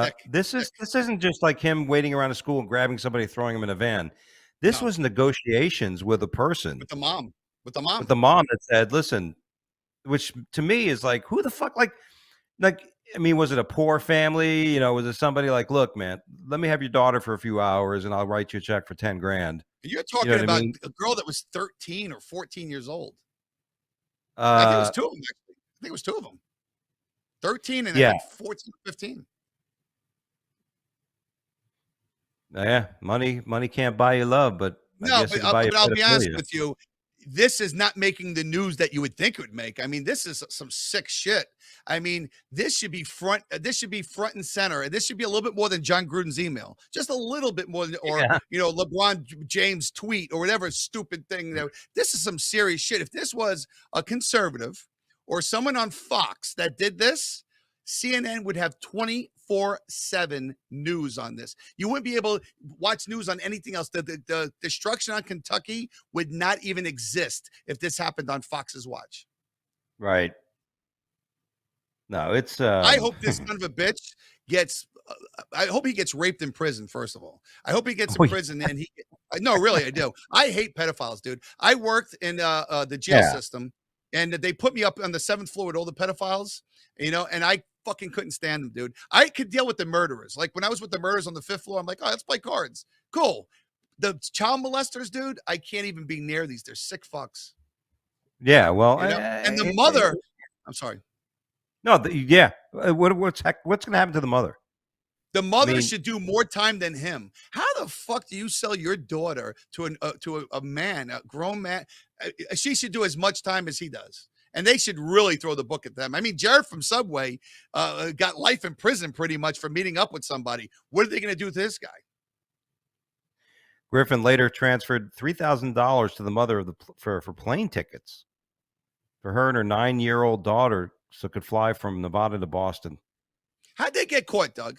sick,
this
sick.
isn't just like him waiting around a school and grabbing somebody, throwing him in a van. This
No,
was negotiations with a person,
with the mom, with the
with
mom.
the mom that said, "Listen," which to me is like, who the fuck, like, I mean, was it a poor family? Was it somebody like, "Look, man, let me have your daughter for a few hours, and I'll write you a check for 10 grand."
You're
You know
talking
what I
about
mean?
a girl that was 13 or 14 years old. I think it was
Uh,
two of them. Actually. I think it was two of them. 13 and I
yeah,
think 14, 15.
yeah. Money can't buy you love, but I
No,
guess it
but
can buy you
I'll be honest
pedophilia.
with you. This is not making the news that you would think it would make. I mean, this is some sick shit. I mean, this should be front. This should be front and center, and this should be a little bit more than John Gruden's email, just a little bit more, or
Yeah,
LeBron James tweet, or whatever stupid thing. This is some serious shit. If this was a conservative or someone on Fox that did this, CNN would have 24/7 news on this. You wouldn't be able to watch news on anything else. The destruction on Kentucky would not even exist if this happened on Fox's watch.
right. No, it's
I hope this son of a bitch gets. I hope he gets raped in prison. First of all, I hope he gets in
oh,
prison and he. No, really, I do. I hate pedophiles, dude. I worked in the jail
yeah,
system, and they put me up on the seventh floor with all the pedophiles. And I fucking couldn't stand them, dude. I could deal with the murderers. Like when I was with the murderers on the fifth floor, I'm like, oh, let's play cards. Cool. The child molesters, dude, I can't even be near these. They're sick fucks,
yeah. Well,
And the mother, I'm sorry.
no, yeah. What's going to happen to the mother?
The
I
mother
mean,
should do more time than him. How the fuck do you sell your daughter to a man, a grown man? She should do as much time as he does, and they should really throw the book at them. I mean, Jared from Subway got life in prison pretty much for meeting up with somebody. What are they going to do with this guy?
Griffin later transferred $3,000 to the mother for plane tickets for her and her 9-year-old daughter, so could fly from Nevada to Boston.
How'd they get caught, Doug?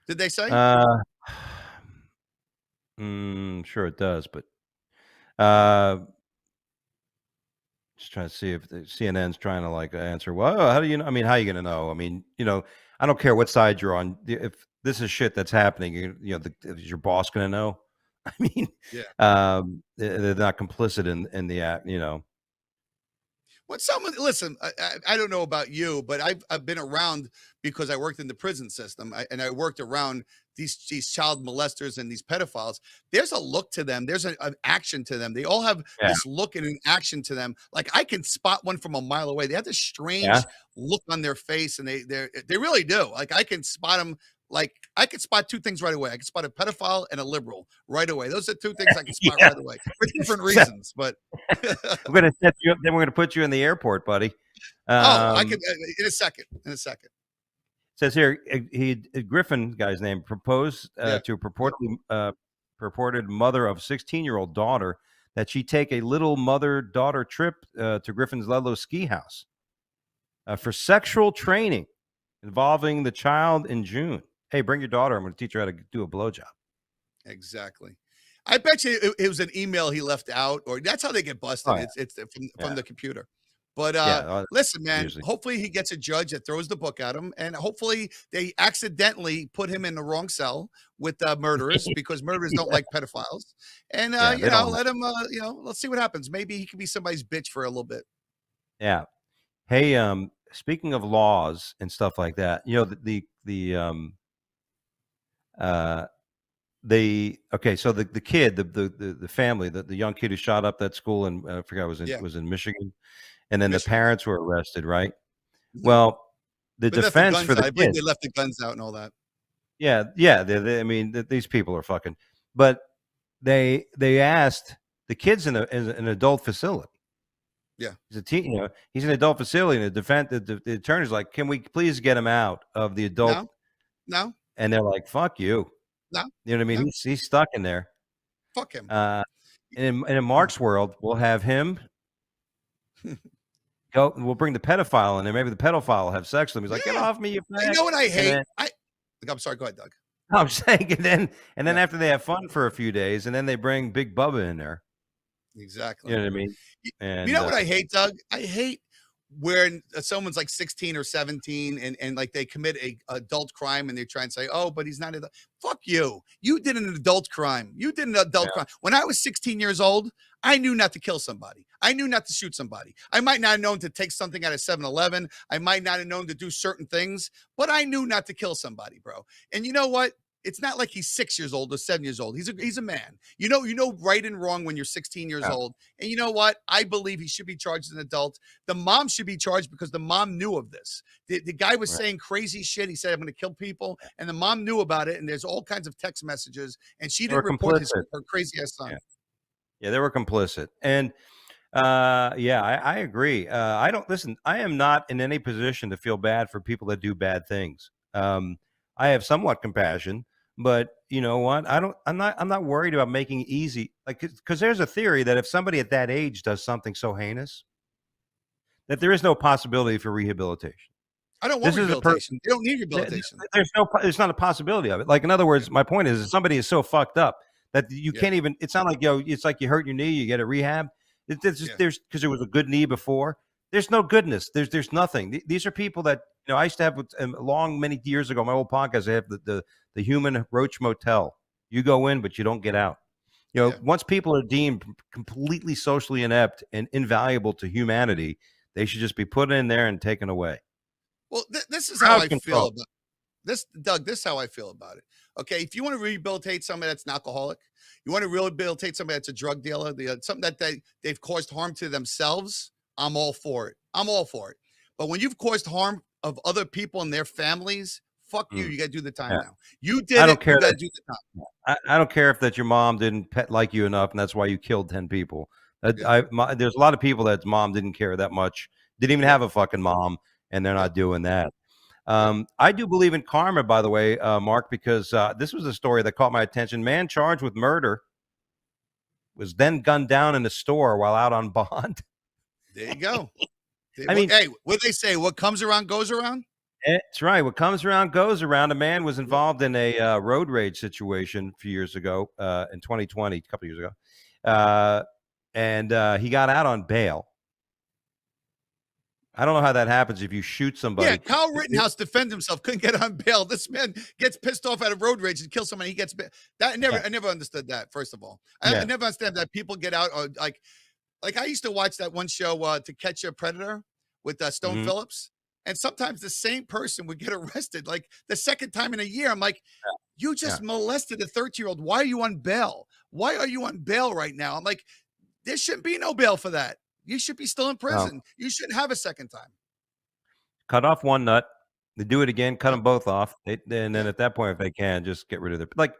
Did they say?
Sure it does, but uh, just trying to see if the CNN's trying to like answer. Well, how do you know? I mean, how are you going to know? I mean, I don't care what side you're on. If this is shit that's happening, is your boss going to know? I mean,
Yeah.
they're not complicit in the act.
What someone listen, I don't know about you, but I've been around because I worked in the prison system and I worked around these child molesters and these pedophiles. There's a look to them. There's an action to them. They all have
Yeah,
this look and an action to them. Like I can spot one from a mile away. They have this
yeah,
strange look on their face, and they really do. Like I can spot them. Like I could spot two things right away. I could spot a pedophile and a liberal right away. Those are two things I can spot
yeah.
right away for different reasons. But
We're going to set you up. Then we're going to put you in the airport, buddy.
oh, I could in a second. In a second.
Says here, Griffin, guy's name, proposed
Yeah.
to a purported mother of 16-year-old daughter that she take a little mother-daughter trip to Griffin's Ludlow ski house for sexual training involving the child in June. Hey, bring your daughter. I'm going to teach her how to do a blowjob.
Exactly. I bet you it was an email he left out, or that's how they get busted.
Oh, yeah.
It's from
Yeah.
the computer. But
Yeah.
listen, man,
Usually.
hopefully he gets a judge that throws the book at him, and hopefully they accidentally put him in the wrong cell with murderers, because murderers don't
Yeah.
like pedophiles. And
Yeah,
you
they
know,
don't.
let him let's see what happens. Maybe he can be somebody's bitch for a little bit.
Yeah. Hey, speaking of laws and stuff like that, you know, okay, so the kid, the family, the young kid who shot up that school, and I forgot,
Yeah,
was in Michigan, and then the
Michigan.
parents were arrested, right?
Mhm.
Well, the
But left the
defense for
guns
the
out. I believe
kid,
they left the guns out and all that.
yeah, yeah, I mean, these people are fucking, but they asked the kid's in an adult facility.
Yeah.
He's a teen, you know, he's in an adult facility, and the attorney's like, "Can we please get him out of the adult?"
No, no,
And they're like, "Fuck you."
no,
You know what I mean?
no.
He's stuck in there.
Fuck him.
Uh, and in Mark's world, we'll have him go. We'll bring the pedophile in there. Maybe the pedophile will have sex with him. He's like, "Get
Yeah.
off me, you
You
fag!"
know what I
And
hate?
then
I'm sorry. Go ahead, Doug.
I'm saying, and then
Yeah,
after they have fun for a few days, and then they bring Big Bubba in there.
exactly.
You know what I mean?
Y You
And
know what I hate, Doug? I hate when someone's like 16 or 17, and like they commit a adult crime, and they try and say, "Oh, but he's not adult." Fuck you. You did an adult crime. You did an adult
yeah,
crime. When I was 16 years old, I knew not to kill somebody. I knew not to shoot somebody. I might not have known to take something out of 7-Eleven. I might not have known to do certain things, but I knew not to kill somebody, bro. And you know what? It's not like he's 6 years old or 7 years old. He's a man. You know right and wrong when you're 16 years
yeah,
old. And you know what? I believe he should be charged as an adult. The mom should be charged because the mom knew of this. The guy was
right.
saying crazy shit. He said, "I'm going to kill people," and the mom knew about it. And there's all kinds of text messages, and she
They were
didn't report
complicit.
her crazy ass
Yeah,
son.
yeah, they were complicit. And yeah, I agree. I don't listen. I am not in any position to feel bad for people that do bad things. I have somewhat compassion, but you know what? I don't. I'm not worried about making it easy. Like, because there's a theory that if somebody at that age does something so heinous, that there is no possibility for rehabilitation.
I don't want
This is a
rehabilitation.
person.
They don't need rehabilitation.
There's not a possibility of it. Like, in other words, my point is, if somebody is so fucked up that you
Yeah,
can't even. It's not like, it's like you hurt your knee, you get a rehab. It's just,
yeah,
there's because there was a good knee before. There's no goodness. There's nothing. These are people that, I used to have long many years ago. My old podcast, I have the human roach motel. You go in, but you don't get out.
yeah.
Once people are deemed completely socially inept and invaluable to humanity, they should just be put in there and taken away.
Well, this is how
Crowd
I feel
control.
about this, Doug. This is how I feel about it. Okay, if you want to rehabilitate somebody that's an alcoholic, you want to rehabilitate somebody that's a drug dealer, something that they've caused harm to themselves, I'm all for it. I'm all for it. But when you've caused harm of other people and their families, fuck you.
Mm,
You got to do the time
yeah.
now. You
I
did
don't
it. You
care
got
that
to do the time.
I don't care if that your mom didn't like you enough, and that's why you killed 10 people.
Yeah,
There's a lot of people that mom didn't care that much, didn't even
yeah,
have a fucking mom, and they're
yeah,
not doing that.
yeah.
I do believe in karma, by the way, Mark, because this was a story that caught my attention. Man charged with murder was then gunned down in a store while out on bond.
There you go.
I mean,
Hey, what they say? What comes around goes around.
that's right. What comes around goes around. A man was involved in a road rage situation a few years ago, in 2020, a couple years ago, and he got out on bail. I don't know how that happens if you shoot
Yeah,
somebody.
Kyle Rittenhouse defended himself, couldn't get on bail. This man gets pissed off at a road rage and kills somebody. He gets that.
Yeah,
I never understood that. First of all, I
yeah.
never understand that people get out or like I used to watch that one show, To Catch a Predator, with Stone
Mhm.
Phillips, and sometimes the same person would get arrested like the second time in a year. I'm like, you
Yeah.
just molested a 13-year-old. Why are you on bail? Why are you on bail right now? I'm like, there shouldn't be no bail for that. You should be still in
Well,
prison. You shouldn't have a second time.
cut off one nut. They do it again, cut
Yeah,
them both off. And then
yeah,
at that point, if they can, just get rid of their, like,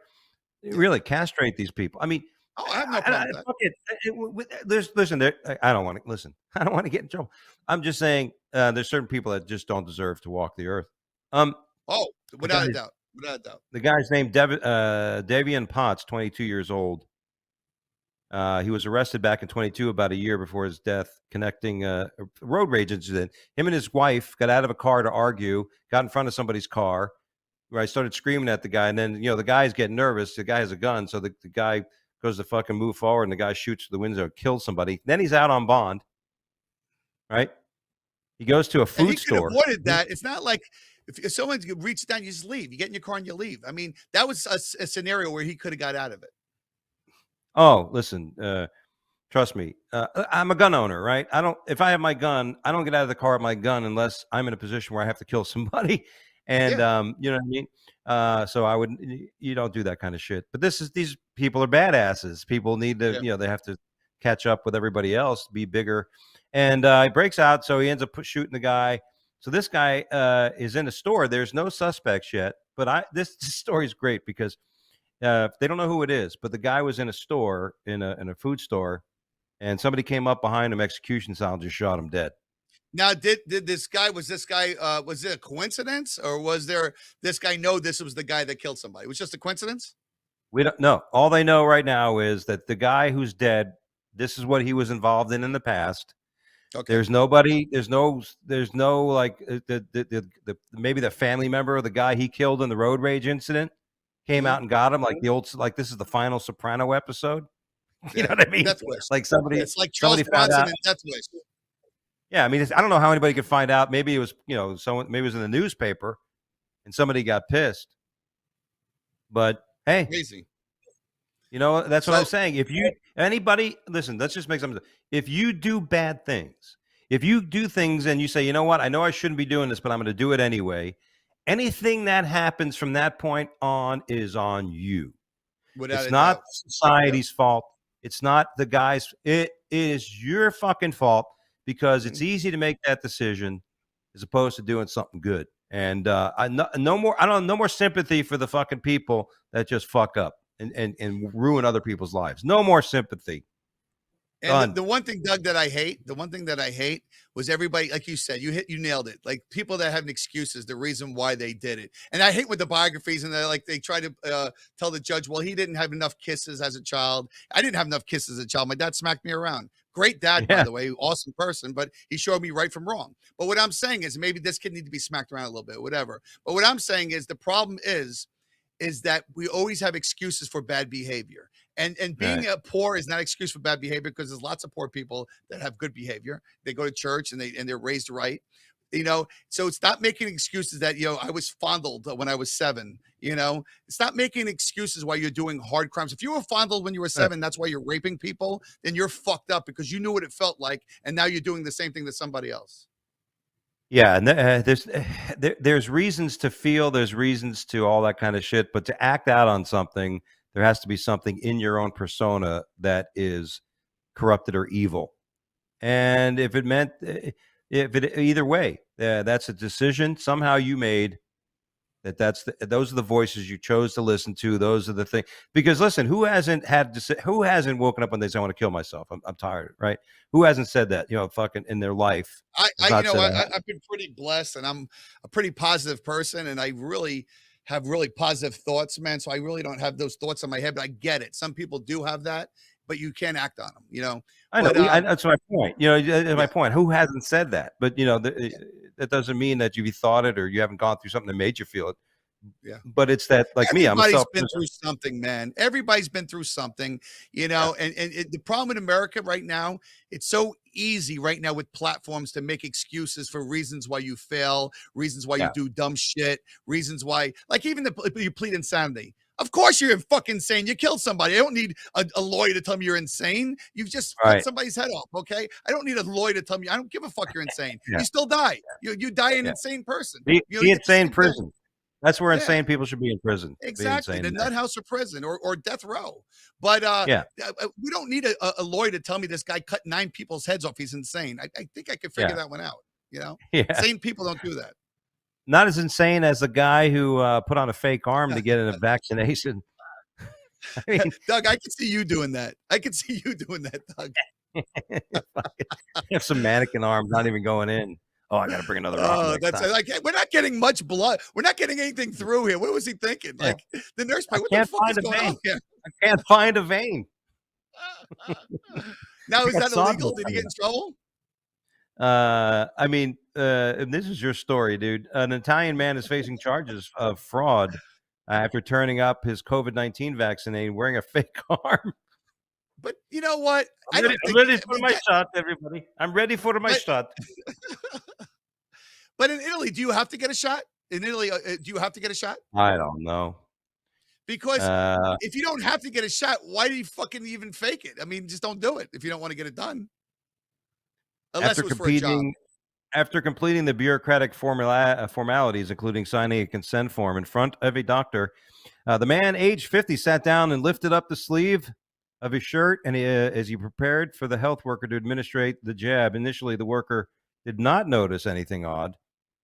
yeah.
really castrate these people. I mean,
Oh, I have no problem with that.
fuck it. Listen, I don't want to listen. I don't want to get in trouble. I'm just saying, there's certain people that just don't deserve to walk the earth. Um,
Oh,
the
without a
guy's
doubt. Without a doubt.
the guy's named Davian Potts, 22 years old. He was arrested back in 22, about a year before his death, connecting a road rage incident. Him and his wife got out of a car to argue, got in front of somebody's car, where I started screaming at the guy. And then, the guy's getting nervous. The guy has a gun. So the guy goes to fucking move forward, and the guy shoots through the window, kills somebody. Then he's out on bond, right? He goes to a
And
food
he could have
store.
avoided that. It's not like if someone reaches down, you just leave. You get in your car and you leave. I mean, that was a scenario where he could have got out of it.
Oh, listen, trust me. I'm a gun owner, right? If I have my gun, I don't get out of the car with my gun unless I'm in a position where I have to kill somebody. And, you know what I mean? So you don't do that kind of shit. But these people are badasses. People need to, they have to catch up with everybody else, be bigger. And he breaks out. So he ends up shooting the guy. So this guy is in a store. There's no suspects yet. But this story is great because they don't know who it is. But the guy was in a store, in a food store, and somebody came up behind him, execution style, and just shot him dead.
Now, was it a coincidence, or was this guy know this was the guy that killed somebody? It was just a coincidence?
We don't know. All they know right now is that the guy who's dead, this is what he was involved in the past. Okay. There's no like maybe the family member of the guy he killed in the road rage incident came out and got him, like this is the final Soprano episode. You know what I mean?
Death Wish.
Like somebody,
it's like Charles Bronson in Death Wish.
Yeah, I mean, I don't know how anybody could find out. Maybe it was, maybe it was in the newspaper, and somebody got pissed. But hey,
crazy.
That's what I'm saying. If anybody, listen, let's just make something. If you do bad things, if you do things and you say, you know what, I know I shouldn't be doing this, but I'm going to do it anyway. Anything that happens from that point on is on you. It's not society's fault. It's not the guy's. It is your fucking fault because it's easy to make that decision as opposed to doing something good. And no more sympathy for the fucking people that just fuck up and ruin other people's lives. No more sympathy.
And the one thing, Doug, that I hate was everybody, like you said, you nailed it. Like people that have excuses, the reason why they did it. And I hate with the biographies and they try to tell the judge, well, he didn't have enough kisses as a child. I didn't have enough kisses as a child. My dad smacked me around. Great dad, by the way, awesome person, but he showed me right from wrong. But what I'm saying is maybe this kid needs to be smacked around a little bit, whatever. But what I'm saying is the problem is that we always have excuses for bad behavior. And being poor is not an excuse for bad behavior because there's lots of poor people that have good behavior. They go to church and they're raised right. So it's not making excuses that, I was fondled when I was 7, it's not making excuses why you're doing hard crimes. If you were fondled when you were 7, that's why you're raping people, then you're fucked up because you knew what it felt like. And now you're doing the same thing to somebody else.
Yeah. And there's reasons to feel, there's reasons to all that kind of shit, but to act out on something, there has to be something in your own persona that is corrupted or evil. And if it meant, either way, that's a decision somehow you made. Those are the voices you chose to listen to. Those are the things. Because listen, who hasn't woken up one day and say, I want to kill myself? I'm tired, right? Who hasn't said that? Fucking in their life.
I've been pretty blessed, and I'm a pretty positive person, and I really have really positive thoughts, man. So I really don't have those thoughts in my head, but I get it. Some people do have that, but you can't act on them,
I know. That's my point. My point. Who hasn't said that? But that doesn't mean that you've thought it or you haven't gone through something that made you feel it.
Yeah.
But it's that, like
everybody's been through something, man. Everybody's been through something, and the problem in America right now, it's so easy right now with platforms to make excuses for reasons why you fail, reasons why you do dumb shit, reasons why, like even you plead insanity. Of course you're fucking insane. You killed somebody. I don't need a lawyer to tell me you're insane. You've just cut somebody's head off, okay? I don't need a lawyer to tell me. I don't give a fuck you're insane. You still die. You die an insane person.
Be insane in prison. That's where insane people should be in prison.
Exactly. The nut house or prison or death row. But we don't need a lawyer to tell me this guy cut 9 people's heads off. He's insane. I think I could figure that one out. Insane people don't do that.
Not as insane as the guy who put on a fake arm to get a vaccination.
I mean, Doug, I could see you doing that. Doug.
Have some mannequin arms, not even going in. Oh, I got to bring another arm.
Like we're not getting much blood. We're not getting anything through here. What was he thinking? Like the nurse, what the fuck is going on here?
I can't find a vein.
Now,
I
is
got
that illegal? Did he get
sawdust.
in trouble?
I mean, and this is your story, dude. An Italian man is facing charges of fraud after turning up his COVID-19 vaccine wearing a fake arm.
But you know what?
I'm
I
ready.
don't
I'm
think.
ready
I
for
mean,
my shot, everybody. I'm ready for my
but
shot.
but in Italy, do you have to get a shot? In Italy, do you have to get a shot?
I don't know.
Because
Uh,
if you don't have to get a shot, why do you fucking even fake it? I mean, just don't do it if you don't want to get it done, unless
after
it was for a job.
competing, after completing the bureaucratic formalities, including signing a consent form in front of a doctor, the man, aged 50, sat down and lifted up the sleeve of his shirt, and as he prepared for the health worker to administrate the jab. Initially, the worker did not notice anything odd,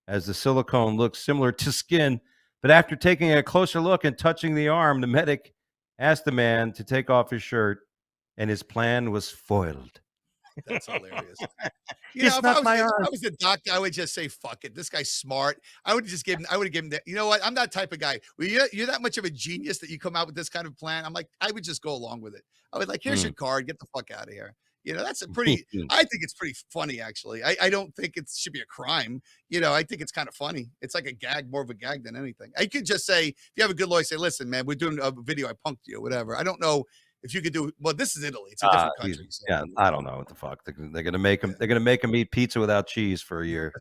as the silicone looked similar to skin. But after taking a closer look and touching the arm, the medic asked the man to take off his shirt, and his plan was foiled.
That's hilarious. You know,
It's not my
if
arm.
I was the doctor, I would just say, "Fuck it. This guy's smart." I would just give him. I would have given that. You know what? I'm that type of guy. Well, you're that much of a genius that you come out with this kind of plan. I'm like, I would just go along with it. I would like, here's
Mm.
your card. Get the fuck out of here. You know, that's a pretty. I think it's pretty funny, actually. I don't think it should be a crime. You know, I think it's kind of funny. It's like a gag, more of a gag than anything. I could just say, if you have a good lawyer, say, "Listen, man, we're doing a video. I punked you, whatever." I don't know if you could do. Well, this is Italy. It's a different country. So.
Yeah, I don't know what the fuck they're gonna make him. They're gonna make him eat pizza without cheese for a year,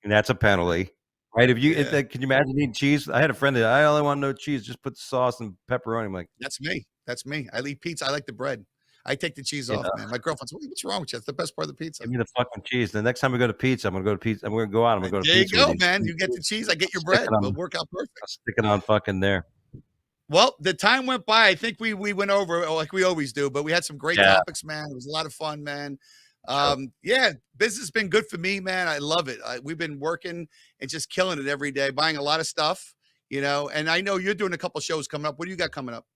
and that's a penalty, right? If you,
Yeah.
can you imagine eating cheese? I had a friend that I only want no cheese, just put sauce and pepperoni. I'm like,
That's me. That's me. I eat pizza. I like the bread. I take the cheese
you
off,
know,
man. My girlfriend's, what's wrong with you? That's the best part of the pizza.
give me the fucking cheese. The next time we go to pizza, I'm gonna go to pizza. I'm gonna go out. I'm gonna go to
There you
pizza with
go,
you.
man. You get the cheese. I get
I'll
your
stick it
bread.
on.
We'll work out perfect.
I'll stick it on fucking there.
Well, the time went by. I think we went over like we always do, but we had some great
Yeah,
topics, man. It was a lot of fun, man.
sure.
Yeah, business has been good for me, man. I love it. We've been working and just killing it every day, buying a lot of stuff, you know. And I know you're doing a couple shows coming up. What do you got coming up?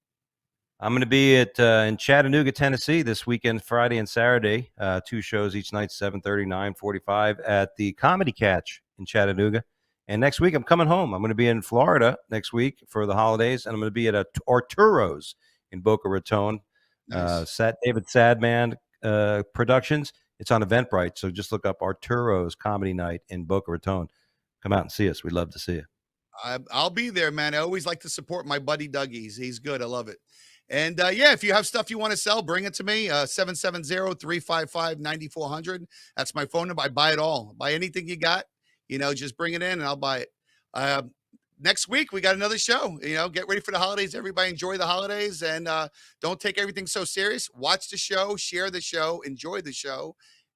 I'm going to be at in Chattanooga, Tennessee this weekend, Friday and Saturday. 2 shows each night, 7:30, 9:45 at the Comedy Catch in Chattanooga. And next week, I'm coming home. I'm going to be in Florida next week for the holidays, and I'm going to be at Arturo's in Boca Raton.
Nice.
David Sadman Productions. It's on Eventbrite, so just look up Arturo's Comedy Night in Boca Raton. Come out and see us. We'd love to see you.
I'll be there, man. I always like to support my buddy Dougie. He's good. I love it. And yeah, if you have stuff you want to sell, bring it to me. 770-355-9400. That's my phone number. I buy it all. Buy anything you got. You know, just bring it in and I'll buy it. Next week, we got another show. You know, get ready for the holidays. Everybody enjoy the holidays and don't take everything so serious. Watch the show, share the show, enjoy the show.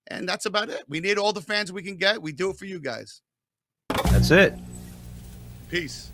And that's about it. We need all the fans we can get. We do it for you guys.
That's it.
Peace.